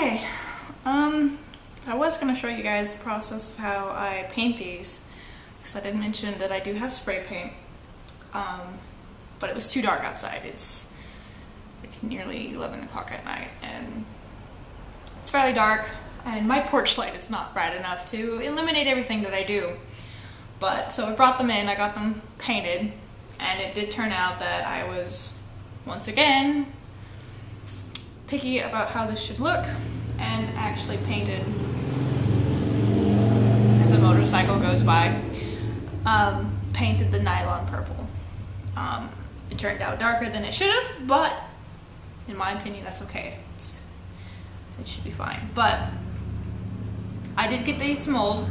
Okay, I was going to show you guys the process of how I paint these, because I did mention that I do have spray paint, but it was too dark outside. It's like nearly 11 o'clock at night, and it's fairly dark, and my porch light is not bright enough to illuminate everything that I do. But, so I brought them in, I got them painted, and it did turn out that I was, once again, picky about how this should look, and actually painted, as a motorcycle goes by, painted the nylon purple. It turned out darker than it should have, but in my opinion that's okay. It should be fine. But I did get these mold.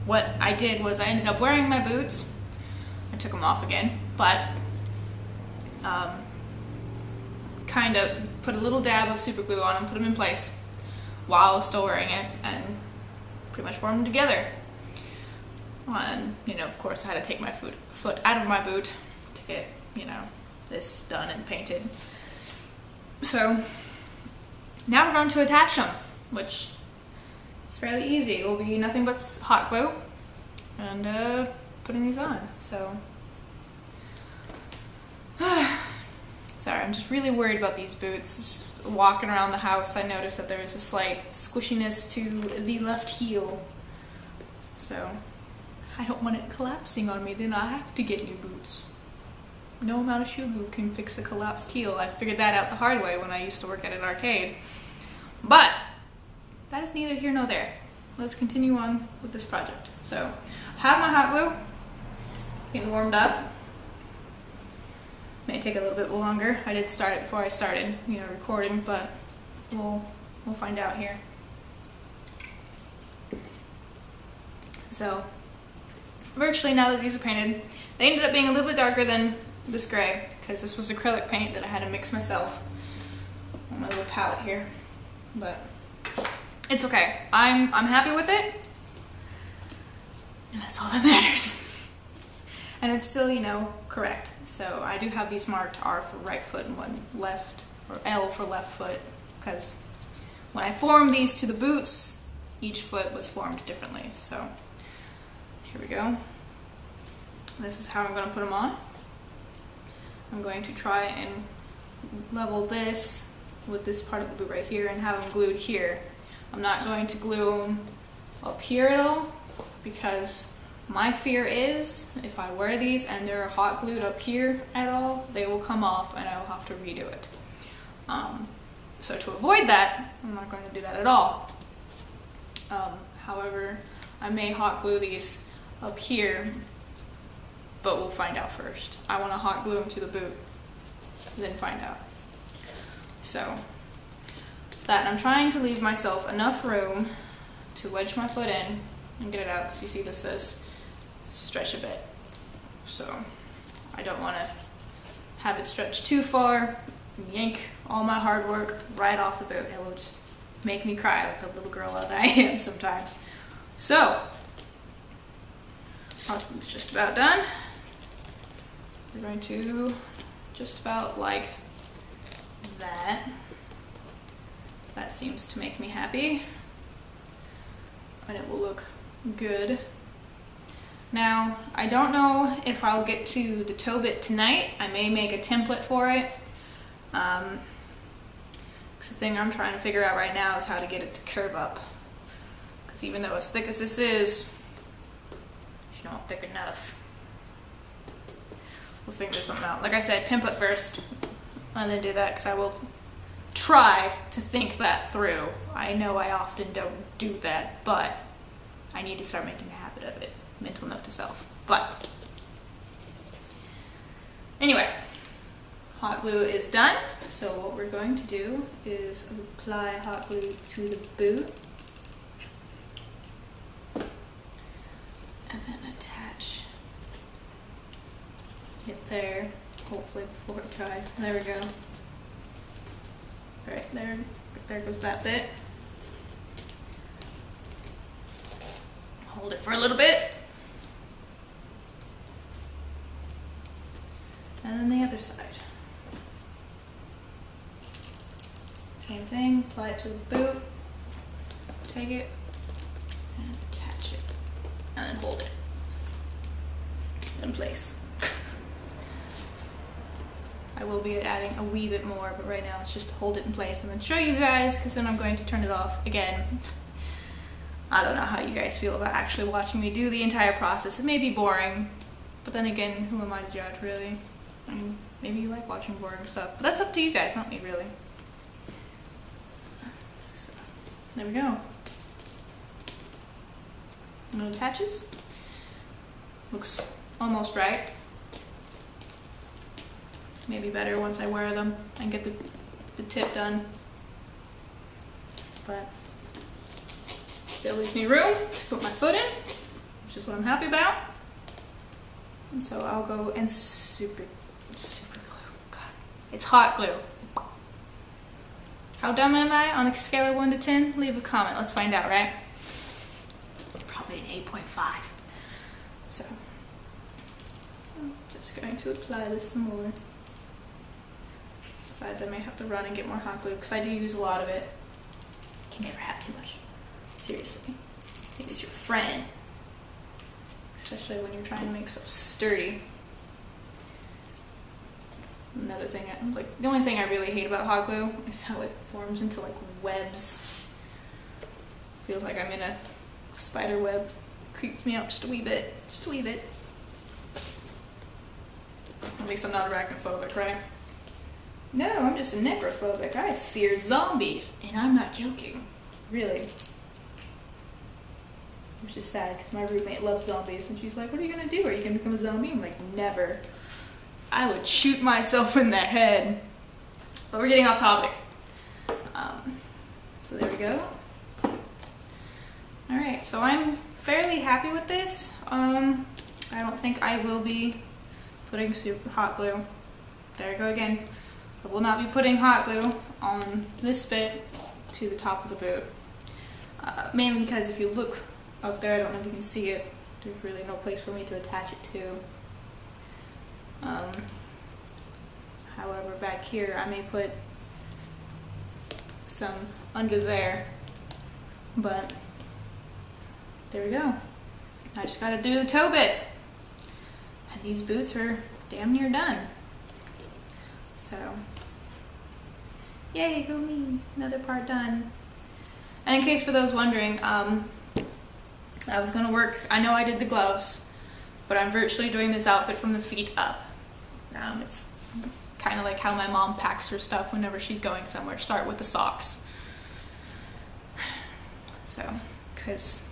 What I did was I ended up wearing my boots. I took them off again, but kind of put a little dab of super glue on them, put them in place while I was still wearing it, and pretty much formed them together. And, you know, of course I had to take my foot out of my boot to get, you know, this done and painted. So now we're going to attach them, which is fairly easy. It will be nothing but hot glue and putting these on. So sorry, I'm just really worried about these boots. Just walking around the house, I noticed that there is a slight squishiness to the left heel. So I don't want it collapsing on me, then I have to get new boots. No amount of shoe glue can fix a collapsed heel. I figured that out the hard way when I used to work at an arcade. But that is neither here nor there. Let's continue on with this project. So I have my hot glue getting warmed up. May take a little bit longer. I did start it before I started, you know, recording, but we'll find out here. So virtually now that these are painted, they ended up being a little bit darker than this gray, because this was acrylic paint that I had to mix myself on my little palette here. But it's okay. I'm happy with it, and that's all that matters. And it's still, you know, correct. So I do have these marked R for right foot and one left, or L for left foot, because when I formed these to the boots, each foot was formed differently. So here we go. This is how I'm going to put them on. I'm going to try and level this with this part of the boot right here and have them glued here. I'm not going to glue them up here at all, because my fear is if I wear these and they're hot glued up here at all, they will come off and I will have to redo it. So to avoid that, I'm not going to do that at all. However, I may hot glue these up here, but we'll find out first. I want to hot glue them to the boot, then find out. So that, I'm trying to leave myself enough room to wedge my foot in and get it out, because you see this says stretch a bit. So I don't want to have it stretch too far and yank all my hard work right off the boot. It will just make me cry like the little girl that I am sometimes. So it's just about done. We're going to just about like that. That seems to make me happy, and it will look good. Now, I don't know if I'll get to the toe bit tonight. I may make a template for it. The thing I'm trying to figure out right now is how to get it to curve up, because even though as thick as this is, it's not thick enough. We'll figure something out. Like I said, template first, and then do that, because I will try to think that through. I know I often don't do that, but I need to start making a habit of it. Mental note to self. But anyway, hot glue is done. So what we're going to do is apply hot glue to the boot, and then attach it there, hopefully before it dries. There we go. Right there goes that bit. Hold it for a little bit. And then the other side. Same thing, apply it to the boot, take it, and attach it, and then hold it in place. I will be adding a wee bit more, but right now it's just to hold it in place and then show you guys, because then I'm going to turn it off again. I don't know how you guys feel about actually watching me do the entire process. It may be boring, but then again, who am I to judge, really? I mean, maybe you like watching boring stuff, but that's up to you guys, not me, really. So, there we go. And it attaches. Looks almost right. Maybe better once I wear them and get the tip done. But still leaves me room to put my foot in, which is what I'm happy about. And so I'll go and super glue. God, it's hot glue. How dumb am I on a scale of 1 to 10? Leave a comment. Let's find out, right? Probably an 8.5. So I'm just going to apply this some more. Besides, I may have to run and get more hot glue because I do use a lot of it. You can never have too much. Seriously. It is your friend. Especially when you're trying to make stuff sturdy. Another thing, the only thing I really hate about hot glue is how it forms into like webs. Feels like I'm in a spider web. Creeps me out just a wee bit. Just a wee bit. At least I'm not arachnophobic, right? No, I'm just a necrophobic. I fear zombies. And I'm not joking. Really. Which is sad because my roommate loves zombies and she's like, what are you going to do? Are you going to become a zombie? I'm like, never. I would shoot myself in the head. But we're getting off topic. So there we go. Alright, so I'm fairly happy with this. I don't think I will be putting super hot glue. There I go again. I will not be putting hot glue on this bit to the top of the boot. Mainly because if you look up there, I don't know if you can see it, there's really no place for me to attach it to. However, back here I may put some under there, but there we go. I just gotta do the toe bit. And these boots are damn near done. So, yay, go me, another part done. And in case for those wondering, I was gonna work, I know I did the gloves, but I'm virtually doing this outfit from the feet up. It's kind of like how my mom packs her stuff whenever she's going somewhere. Start with the socks. So, because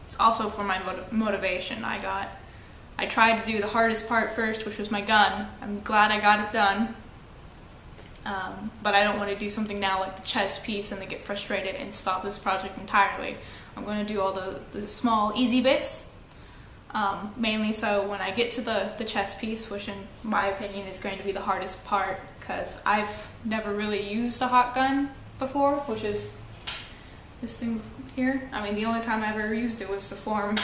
it's also for my motivation. I tried to do the hardest part first, which was my gun. I'm glad I got it done. But I don't want to do something now like the chest piece and then get frustrated and stop this project entirely. I'm going to do all the small, easy bits. Mainly so when I get to the chest piece, which in my opinion is going to be the hardest part, because I've never really used a hot gun before, which is this thing here. I mean, the only time I ever used it was to form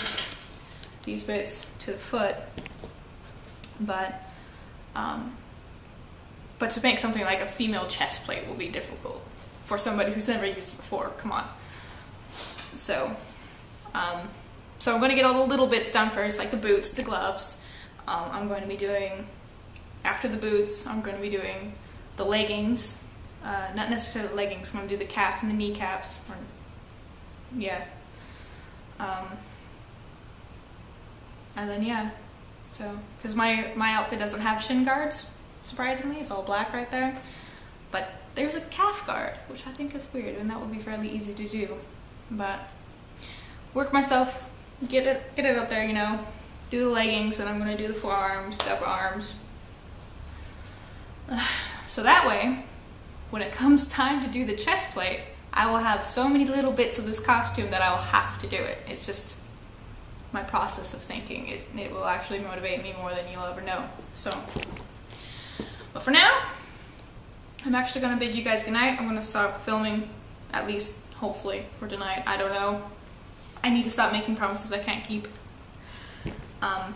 these bits to the foot, but to make something like a female chest plate will be difficult for somebody who's never used it before. Come on. So I'm going to get all the little bits done first, like the boots, the gloves. I'm going to be doing, after the boots, I'm going to be doing the leggings. Not necessarily leggings, I'm going to do the calf and the kneecaps. Yeah. And then, yeah. So, because my outfit doesn't have shin guards, surprisingly. It's all black right there. But there's a calf guard, which I think is weird, and that would be fairly easy to do. But work myself, get it up there, you know, do the leggings, and I'm going to do the forearms, the upper arms. So that way, when it comes time to do the chest plate, I will have so many little bits of this costume that I will have to do it. It's just my process of thinking. It will actually motivate me more than you'll ever know. So, but for now, I'm actually going to bid you guys goodnight. I'm going to stop filming, at least, hopefully, for tonight. I don't know. I need to stop making promises I can't keep. And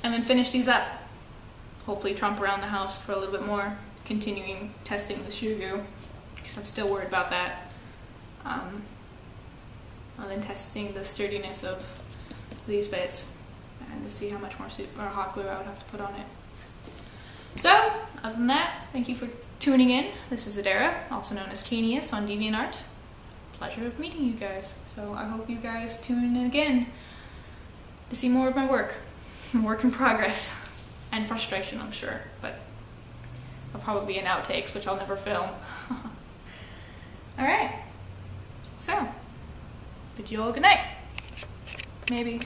then finish these up. Hopefully tromp around the house for a little bit more, continuing testing the shoe goo. because I'm still worried about that. And then testing the sturdiness of these bits and to see how much more hot glue I would have to put on it. So, other than that, thank you for tuning in. This is Adara, also known as Canius on DeviantArt. Pleasure of meeting you guys. So I hope you guys tune in again to see more of my work. Work in progress. And frustration, I'm sure. But there'll probably be an outtakes, which I'll never film. Alright. So, bid you all good night. Maybe.